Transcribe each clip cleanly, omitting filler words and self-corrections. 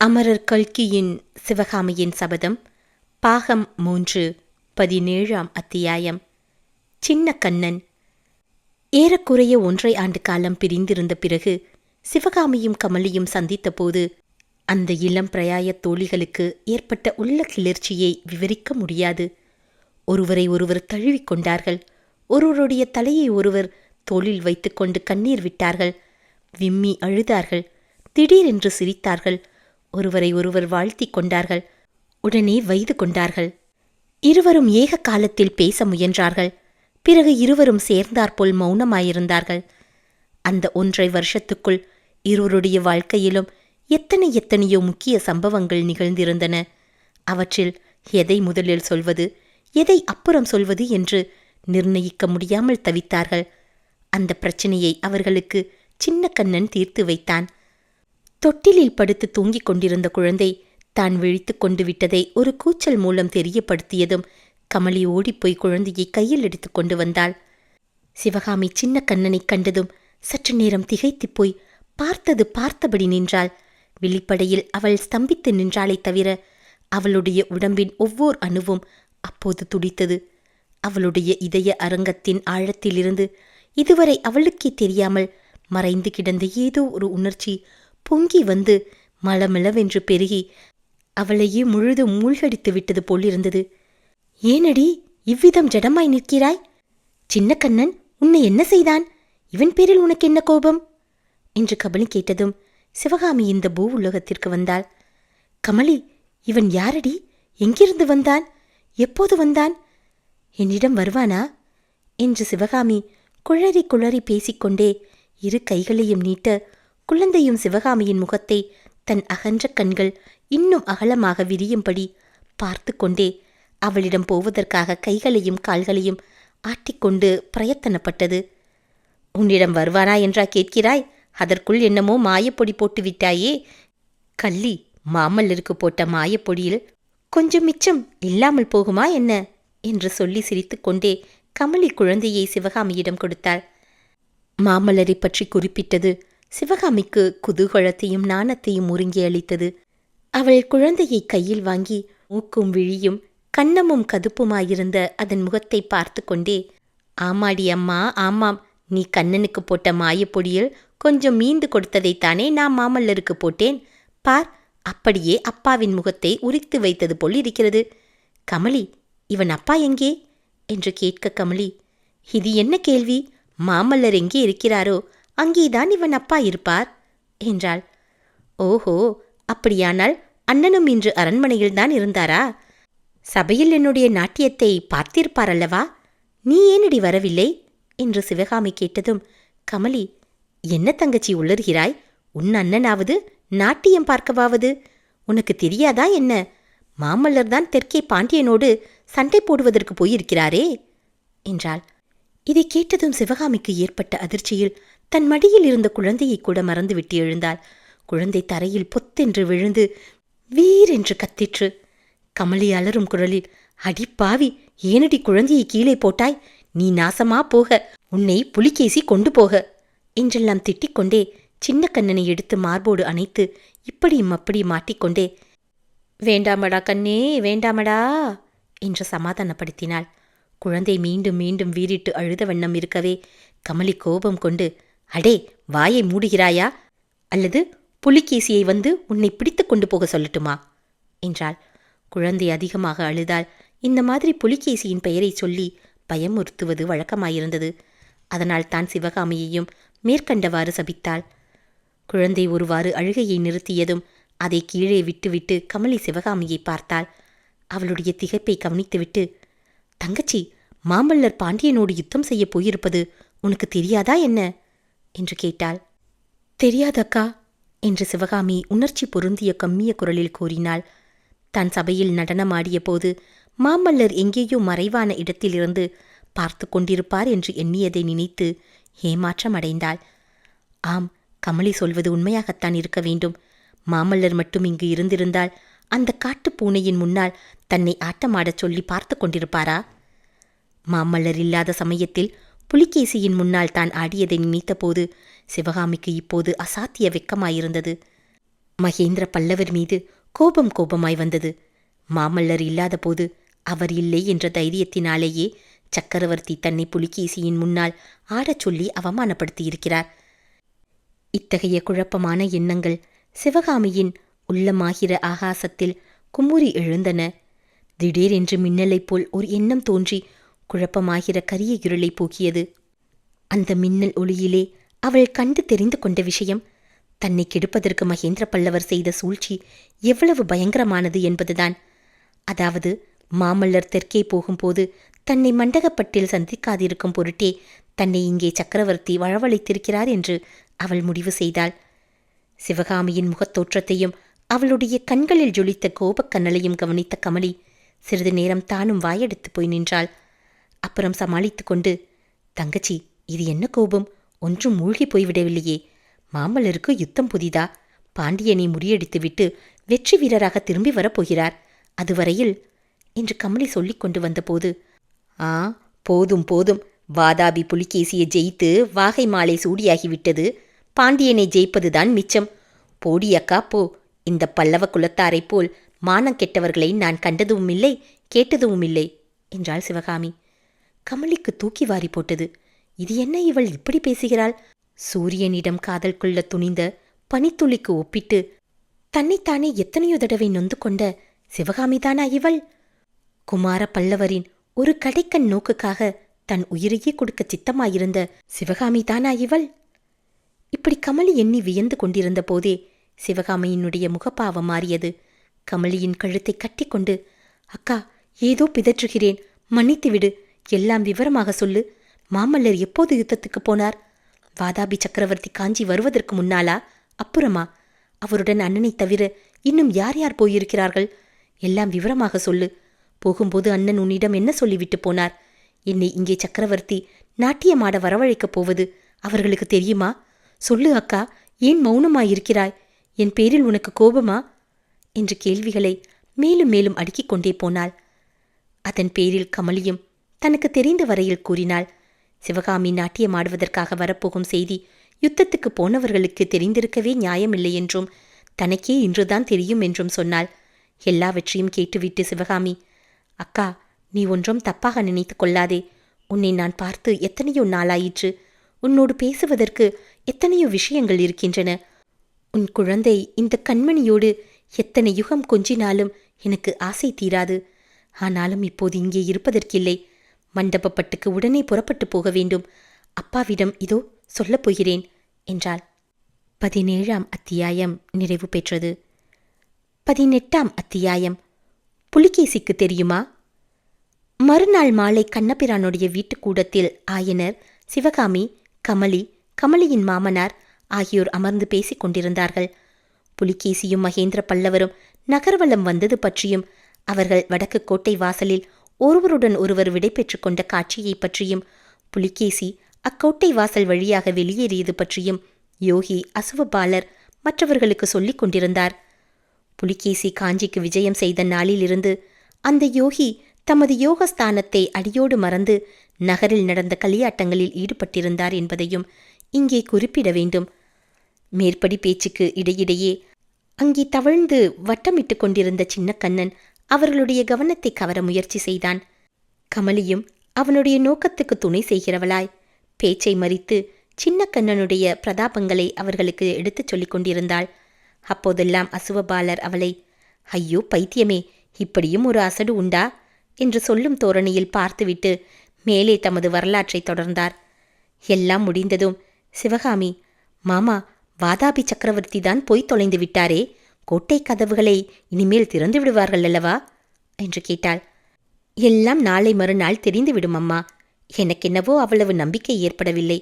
அமரர் கல்கியின் சிவகாமியின் சபதம் பாகம் 3 17ஆம் அத்தியாயம். சின்ன கண்ணன். ஏறக்குறைய 1.5 ஆண்டு காலம் பிரிந்திருந்த பிறகு சிவகாமியும் கமலியும் சந்தித்த போது அந்த இளம் பிரயாய தோழிகளுக்கு ஏற்பட்ட உள்ள கிளர்ச்சியை விவரிக்க முடியாது. ஒருவரை ஒருவர் தழுவிக்கொண்டார்கள். ஒருவருடைய தலையை ஒருவர் தோளில் வைத்துக்கொண்டு கண்ணீர் விட்டார்கள். விம்மி அழுதார்கள். திடீரென்று சிரித்தார்கள். ஒருவரை ஒருவர் வாழ்த்தி கொண்டார்கள். உடனே வைது கொண்டார்கள். இருவரும் ஏக காலத்தில் பேச முயன்றார்கள். பிறகு இருவரும் சேர்ந்தாற்போல் மௌனமாயிருந்தார்கள். அந்த 1.5 வருஷத்துக்குள் இருவருடைய வாழ்க்கையிலும் எத்தனையோ முக்கிய சம்பவங்கள் நிகழ்ந்திருந்தன. அவற்றில் எதை முதலில் சொல்வது, எதை அப்புறம் சொல்வது என்று நிர்ணயிக்க முடியாமல் தவித்தார்கள். அந்த பிரச்சனையை அவர்களுக்கு சின்ன கண்ணன் தீர்த்து வைத்தான். தொட்டிலில் படுத்து தூங்கிக் கொண்டிருந்த குழந்தை தான் விழித்து கொண்டு விட்டதை ஒரு கூச்சல் மூலம் தெரியப்படுத்தியதும் கமலி ஓடிப்போய் குழந்தையை கையில் எடுத்து கொண்டு வந்தாள். சிவகாமி சின்ன கண்ணனை கண்டதும் சற்று நேரம் திகைத்துப் போய் பார்த்தபடி நின்றாள். விழிப்படையில் அவள் ஸ்தம்பித்து நின்றாளே தவிர அவளுடைய உடம்பின் ஒவ்வொரு அணுவும் அப்போது துடித்தது. அவளுடைய இதய அரங்கத்தின் ஆழத்திலிருந்து இதுவரை அவளுக்கே தெரியாமல் மறைந்து கிடந்த ஏதோ ஒரு உணர்ச்சி பொங்கி வந்து மளமளவென்று பெருகி அவளையே முழுதும் மூழ்கடித்து விட்டது போலிருந்தது. ஏனடி இவ்விதம் ஜடமாய் நிற்கிறாய்? சின்ன கண்ணன் உன்னை என்ன செய்தான்? இவன் பேரில் உனக்கு என்ன கோபம் என்று கமலி கேட்டதும் சிவகாமி இந்த பூ உலகத்திற்கு வந்தாள். கமலி, இவன் யாரடி? எங்கிருந்து வந்தான்? எப்போது வந்தான்? என்னிடம் வருவானா என்று சிவகாமி குழறி குழறி பேசிக்கொண்டே இரு கைகளையும் நீட்ட குழந்தையும் சிவகாமியின் முகத்தை தன் அகன்ற கண்கள் இன்னும் அகலமாக விரியும்படி பார்த்து கொண்டே அவளிடம் போவதற்காக கைகளையும் கால்களையும் ஆட்டிக்கொண்டு பிரயத்தனப்பட்டது. உன்னிடம் வருவானா என்றா கேட்கிறாய்? அதற்குள் என்னமோ மாயப்பொடி போட்டு விட்டாயே. கள்ளி, மாமல்லருக்கு போட்ட மாயப்பொடியில் கொஞ்சம் மிச்சம் இல்லாமல் போகுமா என்ன என்று சொல்லி சிரித்துக்கொண்டே கமலி குழந்தையை சிவகாமியிடம் கொடுத்தாள். மாமல்லரை பற்றி குறிப்பிட்டது சிவகாமிக்கு குதூகலத்தையும் நாணத்தையும் ஒருங்கி அளித்தது. அவள் குழந்தையை கையில் வாங்கி மூக்கும் விழியும் கன்னமும் கதுப்புமாயிருந்த அதன் முகத்தை பார்த்து கொண்டே, ஆமாடி அம்மா, ஆமாம், நீ கண்ணனுக்கு போட்ட மாயப்பொடியில் கொஞ்சம் மீந்து கொடுத்ததைத்தானே நான் மாமல்லருக்கு போட்டேன். பார், அப்படியே அப்பாவின் முகத்தை உரித்து வைத்தது போல் இருக்கிறது. கமலி, இவன் அப்பா எங்கே என்று கேட்க கமலி, இது என்ன கேள்வி? மாமல்லர் எங்கே இருக்கிறாரோ அங்கேதான் இவன் அப்பா இருப்பார் என்றாள். ஓஹோ, அப்படியானால் அண்ணனும் இன்று அரண்மனையில்தான் இருந்தாரா? சபையில் என்னுடைய நாட்டியத்தை பார்த்திருப்பார் அல்லவா? நீ ஏனடி வரவில்லை என்று சிவகாமி கேட்டதும் கமலி, என்ன தங்கச்சி உளறுகிறாய்? உன் அண்ணனாவது நாட்டியம் பார்க்கவாவது உனக்கு தெரியாதா என்ன? மாமல்லர்தான் தெற்கே பாண்டியனோடு சண்டை போடுவதற்கு போயிருக்கிறாரே என்றாள். இதை கேட்டதும் சிவகாமிக்கு ஏற்பட்ட அதிர்ச்சியில் தன் மடியில் இருந்த குழந்தையை கூட மறந்துவிட்டு எழுந்தாள். குழந்தை தரையில் பொத்தென்று விழுந்து வீரென்று கத்திற்று. கமலி அலறும் குரலில், அடிப்பாவி, ஏனடி குழந்தையை கீழே போட்டாய்? நீ நாசமா போக, உன்னை புலிகேசி கொண்டு போக என்றெல்லாம் திட்டிக்கொண்டே சின்ன கண்ணனை எடுத்து மார்போடு அணைத்து இப்படியும் அப்படி மாட்டிக்கொண்டே, வேண்டாமடா கண்ணே, வேண்டாமடா என்று சமாதானப்படுத்தினாள். குழந்தை மீண்டும் மீண்டும் வீறிட்டு அழுத வண்ணம் இருக்கவே கமலி கோபம் கொண்டு, அடே, வாயை மூடுகிறாயா? அல்லது புலிகேசியை வந்து உன்னை பிடித்து கொண்டு போக சொல்லட்டுமா என்றாள். குழந்தை அதிகமாக அழுதாள். இந்த மாதிரி புலிகேசியின் பெயரை சொல்லி பயமுறுத்துவது வழக்கமாயிருந்தது. அதனால் தான் சிவகாமியையும் மேற்கண்டவாறு சபித்தாள். குழந்தை ஒருவாறு அழுகையை நிறுத்தியதும் அதை கீழே விட்டுவிட்டு கமலி சிவகாமியை பார்த்தாள். அவளுடைய திகைப்பை கவனித்துவிட்டு, தங்கச்சி, மாமல்லர் பாண்டியனோடு யுத்தம் செய்ய போயிருப்பது உனக்கு தெரியாதா என்ன என்று கேட்டாள். தெரியாதக்கா என்று சிவகாமி உணர்ச்சி பொருந்திய கம்மிய குரலில் கூறினாள். தான் சபையில் நடனமாடிய போது மாமல்லர் எங்கேயோ மறைவான இடத்திலிருந்து பார்த்து கொண்டிருப்பார் என்று எண்ணியதை நினைத்து ஏமாற்றம் அடைந்தாள். ஆம், கமலி சொல்வது உண்மையாகத்தான் இருக்க வேண்டும். மாமல்லர் மட்டும் இங்கு இருந்திருந்தால் அந்த காட்டுப்பூனையின் முன்னால் தன்னை ஆட்டமாடச் சொல்லி பார்த்து கொண்டிருப்பாரா? மாமல்லர் இல்லாத சமயத்தில் புலிகேசியின் முன்னால் தான் ஆடியதை நினைத்தபோது சிவகாமிக்கு இப்போது அசாத்திய வெட்கமாயிருந்தது. மகேந்திர பல்லவர் மீது கோபமாய் வந்தது. மாமல்லர் இல்லாத போது அவர் இல்லை என்ற தைரியத்தினாலேயே சக்கரவர்த்தி தன்னை புலிகேசியின் முன்னால் ஆடச் சொல்லி அவமானப்படுத்தியிருக்கிறார். இத்தகைய குழப்பமான எண்ணங்கள் சிவகாமியின் உள்ளமாகிற ஆகாசத்தில் குமுறி எழுந்தன. திடீரென்று மின்னலைப் போல் ஒரு எண்ணம் தோன்றி குழப்பமாகிற கரிய இருளை போக்கியது. அந்த மின்னல் ஒளியிலே அவள் கண்டு தெரிந்து கொண்ட விஷயம், தன்னை கெடுப்பதற்கு மகேந்திர பல்லவர் செய்த சூழ்ச்சி எவ்வளவு பயங்கரமானது என்பதுதான். அதாவது மாமல்லர் தெற்கே போகும்போது தன்னை மண்டகப்பட்டில் சந்திக்காதிருக்கும் பொருட்டே தன்னை இங்கே சக்கரவர்த்தி வரவழைத்திருக்கிறார் என்று அவள் முடிவு செய்தாள். சிவகாமியின் முகத்தோற்றத்தையும் அவளுடைய கண்களில் ஜொலித்த கோபக்கண்ணலையும் கவனித்த கமலி சிறிது நேரம் தானும் வாயெடுத்து போய் நின்றாள். அப்புறம் சமாளித்து கொண்டு, தங்கச்சி, இது என்ன கோபம்? ஒன்றும் மூழ்கி போய்விடவில்லையே. மாமல்லருக்கு யுத்தம் புதிதா? பாண்டியனை முறியடித்துவிட்டு வெற்றி வீரராக திரும்பி வரப்போகிறார். அதுவரையில் என்று கமலி சொல்லிக் கொண்டு வந்தபோது, போதும் போதும், வாதாபி புலிகேசியை ஜெயித்து வாகை மாலை சூடியாகிவிட்டது. பாண்டியனை ஜெயிப்பதுதான் மிச்சம். போடி அக்கா போ. இந்த பல்லவ குலத்தாரைப் போல் மானம் கெட்டவர்களை நான் கண்டதும் இல்லை, கேட்டதும் இல்லை என்றாள் சிவகாமி. கமலிக்கு தூக்கி வாரி போட்டது. இது என்ன இவள் இப்படி பேசுகிறாள்? சூரியனிடம் காதல் கொள்ள துணிந்த பனித்துளிக்கு ஒப்பிட்டு தன்னைத்தானே எத்தனையோ தடவை நொந்து கொண்ட சிவகாமிதானா இவள்? குமார பல்லவரின் ஒரு கடைக்கண் நோக்குக்காக தன் உயிரையே கொடுக்க சித்தமாயிருந்த சிவகாமிதானா இவள்? இப்படி கமலி எண்ணி வியந்து கொண்டிருந்த போதே சிவகாமியினுடைய முகப்பாவம் மாறியது. கமலியின் கழுத்தை கட்டிக்கொண்டு, அக்கா, ஏதோ பிதற்றுகிறேன், மன்னித்துவிடு. எல்லாம் விவரமாக சொல்லு. மாமல்லர் எப்போது யுத்தத்துக்கு போனார்? வாதாபி சக்கரவர்த்தி காஞ்சி வருவதற்கு முன்னாலா, அப்புறமா? அவருடன் அண்ணனைத் தவிர இன்னும் யார் யார் போயிருக்கிறார்கள்? எல்லாம் விவரமாக சொல்லு. போகும்போது அண்ணன் உன்னிடம் என்ன சொல்லிவிட்டு போனார்? என்னை இங்கே சக்கரவர்த்தி நாட்டியமாட வரவழைக்கப் போவது அவர்களுக்கு தெரியுமா? சொல்லு அக்கா, ஏன் மௌனமாயிருக்கிறாய்? என் பேரில் உனக்கு கோபமா? என்று கேள்விகளை மேலும் மேலும் அடுக்கிக் கொண்டே போனாள். அதன் பேரில் கமலியும் தனக்கு தெரிந்த வரையில் கூறினாள். சிவகாமி நாட்டியமாடுவதற்காக வரப்போகும் செய்தி யுத்தத்துக்கு போனவர்களுக்கு தெரிந்திருக்கவே நியாயமில்லை என்றும் தனக்கே இன்றுதான் தெரியும் என்றும் சொன்னாள். எல்லாவற்றையும் கேட்டுவிட்டு சிவகாமி, அக்கா, நீ ஒன்றும் தப்பாக நினைத்து கொள்ளாதே. உன்னை நான் பார்த்து எத்தனையோ நாளாயிற்று. உன்னோடு பேசுவதற்கு எத்தனையோ விஷயங்கள் இருக்கின்றன. உன் குழந்தை இந்த கண்மணியோடு எத்தனை யுகம் கொஞ்சினாலும் எனக்கு ஆசை தீராது. ஆனாலும் இப்போது இங்கே இருப்பதற்கில்லை. மண்டபப்பட்டுக்கு உடனே புறப்பட்டு போக வேண்டும். அப்பாவிடம் இதோ சொல்லப் போகிறேன் என்றாள். 17ஆம் அத்தியாயம் நிறைவு பெற்றது. 18ஆம் அத்தியாயம். புலிகேசிக்கு தெரியுமா? மறுநாள் மாலை கண்ணபிரானுடைய வீட்டுக்கூடத்தில் ஆயனர், சிவகாமி, கமலி, கமலியின் மாமனார் ஆகியோர் அமர்ந்து பேசிக் கொண்டிருந்தார்கள். புலிகேசியும் மகேந்திர பல்லவரும் நகர்வலம் வந்தது பற்றியும், அவர்கள் வடக்கு கோட்டை வாசலில் ஒருவருடன் ஒருவர் விடைபெற்று கொண்ட காட்சியை பற்றியும், புலிகேசி அக்கோட்டை வாசல் வழியாக வெளியேறியது பற்றியும் யோகி அசுவபாலர் மற்றவர்களுக்கு சொல்லிக் கொண்டிருந்தார். புலிகேசி காஞ்சிக்கு விஜயம் செய்த நாளிலிருந்து அந்த யோகி தமது யோகஸ்தானத்தை அடியோடு மறந்து நகரில் நடந்த களியாட்டங்களில் ஈடுபட்டிருந்தார் என்பதையும் இங்கே குறிப்பிட வேண்டும். மேற்படி பேச்சுக்கு இடையிடையே அங்கே தவழ்ந்து வட்டமிட்டு கொண்டிருந்த சின்னக்கண்ணன் அவர்களுடைய கவனத்தை கவர முயற்சி செய்தான். கமலியும் அவனுடைய நோக்கத்துக்கு துணை செய்கிறவளாய் பேச்சை மறித்து சின்னக்கண்ணனுடைய பிரதாபங்களை அவர்களுக்கு எடுத்துச் சொல்லிக் கொண்டிருந்தாள். அப்போதெல்லாம் அசுவபாலர் அவளை, ஐயோ பைத்தியமே, இப்படியும் ஒரு அசடு உண்டா என்று சொல்லும் தோரணையில் பார்த்துவிட்டு மேலே தமது வரலாற்றை தொடர்ந்தார். எல்லாம் முடிந்ததும் சிவகாமி, மாமா, வாதாபி சக்கரவர்த்தி தான் போய் தொலைந்து விட்டாரே, கோட்டை கதவுகளை இனிமேல் திறந்து விடுவார்கள் அல்லவா என்று கேட்டாள். எல்லாம் நாளை மறுநாள் தெரிந்துவிடும் அம்மா. எனக்கென்னவோ அவ்வளவு நம்பிக்கை ஏற்படவில்லை.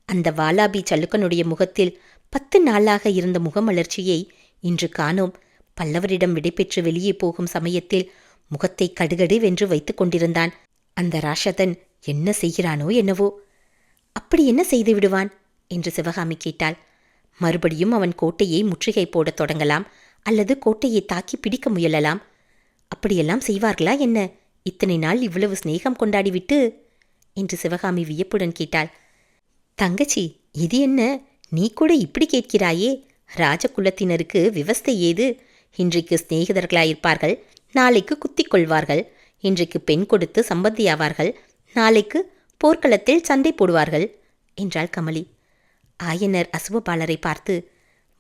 அந்த வாலாபி சல்லுக்கனுடைய முகத்தில் 10 நாளாக இருந்த முகமலர்ச்சியை இன்று காணோம். பல்லவரிடம் விடைபெற்று வெளியே போகும் சமயத்தில் முகத்தை கடுகடு வென்று வைத்துக் கொண்டிருந்தான். அந்த ராஷதன் என்ன செய்கிறானோ என்னவோ. அப்படி என்ன செய்து விடுவான் என்று சிவகாமி கேட்டாள். மறுபடியும் அவன் கோட்டையை முற்றுகை போடத் தொடங்கலாம், அல்லது கோட்டையை தாக்கி பிடிக்க முயலலாம். அப்படியெல்லாம் செய்வார்களா என்ன? இத்தனை நாள் இவ்வளவு சிநேகம் கொண்டாடிவிட்டு என்று சிவகாமி வியப்புடன் கேட்டாள். தங்கச்சி, இது என்ன, நீ கூட இப்படி கேட்கிறாயே? ராஜகுலத்தினருக்கு விவஸ்தை ஏது? இன்றைக்கு சிநேகிதர்களாயிருப்பார்கள், நாளைக்கு குத்திக் கொள்வார்கள். இன்றைக்கு பெண் கொடுத்து சம்பந்தியாவார்கள், நாளைக்கு போர்க்களத்தில் சண்டை போடுவார்கள் என்றாள் கமலி. ஆயனர் அசுவபாலரை பார்த்து,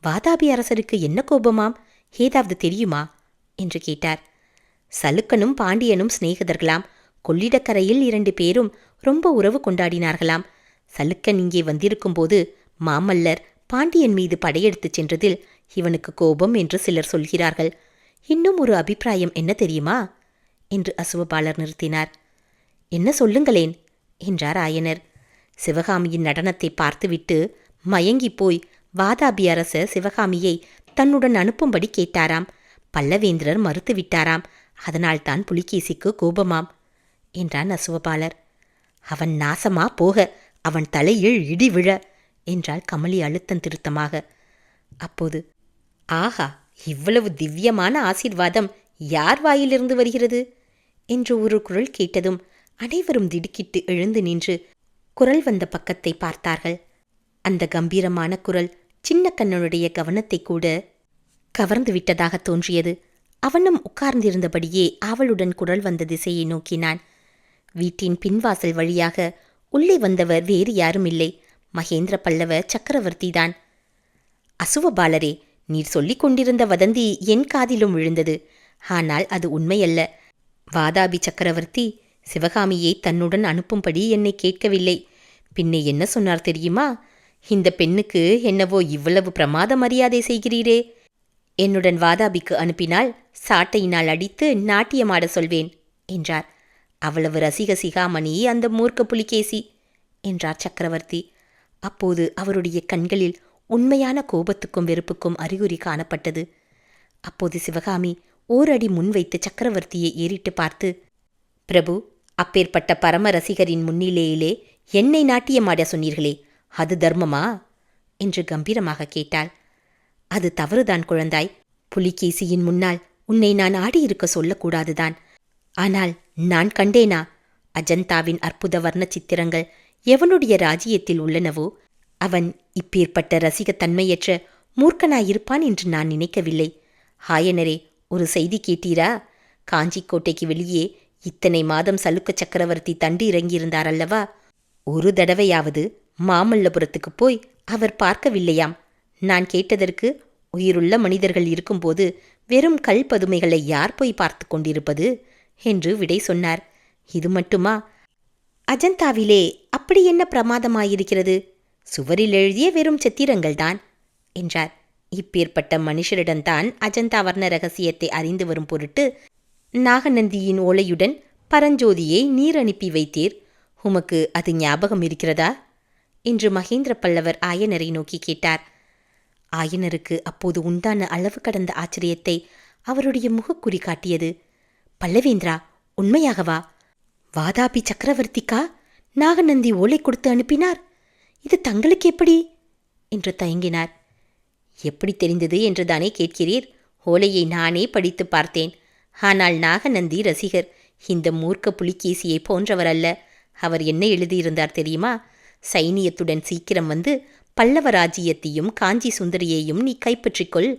வாதாபி அரசருக்கு என்ன கோபமாம், ஏதாவது தெரியுமா என்று கேட்டார். சலுக்கனும் பாண்டியனும் சிநேகிதர்களாம். கொள்ளிடக்கரையில் 2 பேரும் ரொம்ப உறவு கொண்டாடினார்களாம். சலுக்கன் இங்கே வந்திருக்கும்போது மாமல்லர் பாண்டியன் மீது படையெடுத்துச் சென்றதில் இவனுக்கு கோபம் என்று சிலர் சொல்கிறார்கள். இன்னும் ஒரு அபிப்பிராயம் என்ன தெரியுமா என்று அசுவபாலர் நிறுத்தினார். என்ன சொல்லுங்களேன் என்றார் ஆயனர். சிவகாமியின் நடனத்தை பார்த்துவிட்டு மயங்கிப் போய் வாதாபி அரசர் சிவகாமியை தன்னுடன் அனுப்பும்படி கேட்டாராம். பல்லவேந்திரர் மறுத்துவிட்டாராம். அதனால்தான் புலிகேசிக்கு கோபமாம் என்றான் அசுவபாலர். அவன் நாசமா போக, அவன் தலையில் இடி விழ என்றாள் கமலி அழுத்தம் திருத்தமாக. அப்போது, ஆஹா, இவ்வளவு திவ்யமான ஆசீர்வாதம் யார் வாயிலிருந்து வருகிறது என்று ஒரு குரல் கேட்டதும் அனைவரும் திடுக்கிட்டு எழுந்து நின்று குரல் வந்த பக்கத்தை பார்த்தார்கள். அந்த கம்பீரமான குரல் சின்ன கண்ணனுடைய கவனத்தை கூட கவர்ந்து விட்டதாக தோன்றியது. அவனும் உட்கார்ந்திருந்தபடியே ஆவலுடன் குரல் வந்த திசையை நோக்கினான். வீட்டின் பின்வாசல் வழியாக உள்ளே வந்தவர் வேறு யாரும் இல்லை, மகேந்திர பல்லவ சக்கரவர்த்திதான். அசுவபாலரே, நீர் சொல்லிக் கொண்டிருந்த வதந்தி என் காதிலும் விழுந்தது. ஆனால் அது உண்மையல்ல. வாதாபி சக்கரவர்த்தி சிவகாமியை தன்னுடன் அனுப்பும்படி என்னை கேட்கவில்லை. பின்னே என்ன சொன்னார் தெரியுமா? இந்த பெண்ணுக்கு என்னவோ இவ்வளவு பிரமாத மரியாதை செய்கிறீரே, என்னுடன் வாதாபிக்கு அனுப்பினால் சாட்டையினால் அடித்து நாட்டியமாட சொல்வேன் என்றார். அவ்வளவு ரசிக சிகாமணி அந்த மூர்க்க புலிகேசி என்றார் சக்கரவர்த்தி. அப்போது அவருடைய கண்களில் உண்மையான கோபத்துக்கும் வெறுப்புக்கும் அறிகுறி காணப்பட்டது. அப்போது சிவகாமி ஓரடி முன்வைத்து சக்கரவர்த்தியை ஏறிட்டு பார்த்து, பிரபு, அப்பேற்பட்ட பரம ரசிகரின் முன்னிலையிலே என்னை நாட்டியமாட சொன்னீர்களே, அது தர்மமா என்று கம்பீரமாக கேட்டாள். அது தவறுதான் குழந்தாய். புலிகேசியின் முன்னால் உன்னை நான் ஆடியிருக்க சொல்லக்கூடாதுதான். ஆனால் நான் கண்டேனா? அஜந்தாவின் அற்புத வர்ண சித்திரங்கள் எவனுடைய ராஜ்யத்தில் உள்ளனவோ அவன் இப்பேற்பட்ட ரசிகத்தன்மையற்ற மூர்க்கனாயிருப்பான் என்று நான் நினைக்கவில்லை. ஆயனரே, ஒரு செய்தி கேட்டீரா? காஞ்சிக்கோட்டைக்கு வெளியே இத்தனை மாதம் சலுக்க சக்கரவர்த்தி தண்டு இறங்கியிருந்தார் அல்லவா? ஒரு தடவையாவது மாமல்லபுரத்துக்கு போய் அவர் பார்க்கவில்லையாம். நான் கேட்டதற்கு, உயிருள்ள மனிதர்கள் இருக்கும்போது வெறும் கல் பதுமைகளை யார் போய் பார்த்து கொண்டிருப்பது என்று விடை சொன்னார். இது மட்டுமா? அஜந்தாவிலே அப்படி என்ன பிரமாதமாயிருக்கிறது? சுவரில் எழுதிய வெறும் சித்திரங்கள்தான் என்றார். இப்பேற்பட்ட மனுஷரிடம்தான் அஜந்தா வர்ண ரகசியத்தை அறிந்து வரும் பொருட்டு நாகநந்தியின் ஓலையுடன் பரஞ்சோதியை நீர் அனுப்பி வைத்தீர். உமக்கு அது ஞாபகம் இருக்கிறதா என்று மகேந்திர பல்லவர் ஆயனரை நோக்கி கேட்டார். ஆயனருக்கு அப்போது உண்டான அளவு கடந்த ஆச்சரியத்தை அவருடைய முகக்குறி காட்டியது. பல்லவேந்திரா, உண்மையாகவா? வாதாபி சக்கரவர்த்திக்கா நாகநந்தி ஓலை கொடுத்து அனுப்பினார்? இது தங்களுக்கு எப்படி என்று தயங்கினார். எப்படி தெரிந்தது என்று தானே கேட்கிறீர்? ஓலையை நானே படித்து பார்த்தேன். ஆனால் நாகநந்தி ரசிகர், இந்த மூர்க்க புலிகேசியை போன்றவர் அல்ல. அவர் என்ன எழுதியிருந்தார் தெரியுமா? சைனியத்துடன் சீக்கிரம் வந்து பல்லவ ராஜ்யத்தையும் காஞ்சி சுந்தரியையும் நீ கைப்பற்றிக்கொள்,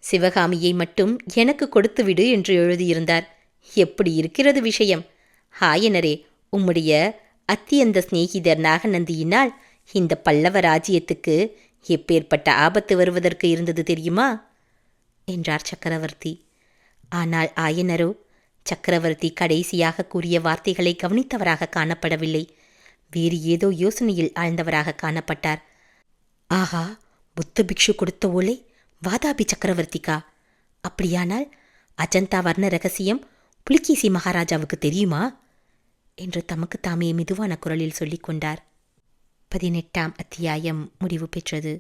சிவகாமியை மட்டும் எனக்கு கொடுத்துவிடு என்று எழுதியிருந்தார். எப்படி இருக்கிறது விஷயம்? ஆயனரே, உம்முடைய அத்தியந்த சிநேகிதர் நாகநந்தியினால் இந்த பல்லவ ராஜ்யத்துக்கு எப்பேற்பட்ட ஆபத்து வருவதற்கு இருந்தது தெரியுமா என்றார் சக்கரவர்த்தி. ஆனால் ஆயனரோ சக்கரவர்த்தி கடைசியாக கூறிய வார்த்தைகளை கவனித்தவராக காணப்படவில்லை. வேறு ஏதோ யோசனையில் ஆழ்ந்தவராக காணப்பட்டார். ஆஹா, புத்த பிக்ஷு கொடுத்த ஓலை வாதாபி சக்கரவர்த்திக்கா? அப்படியானால் அஜந்தா வர்ண ரகசியம் புலிகேசி மகாராஜாவுக்கு தெரியுமா என்று தமக்கு தாமே மெதுவான குரலில் சொல்லிக் கொண்டார். 18ஆம் அத்தியாயம் முடிவு பெற்றது.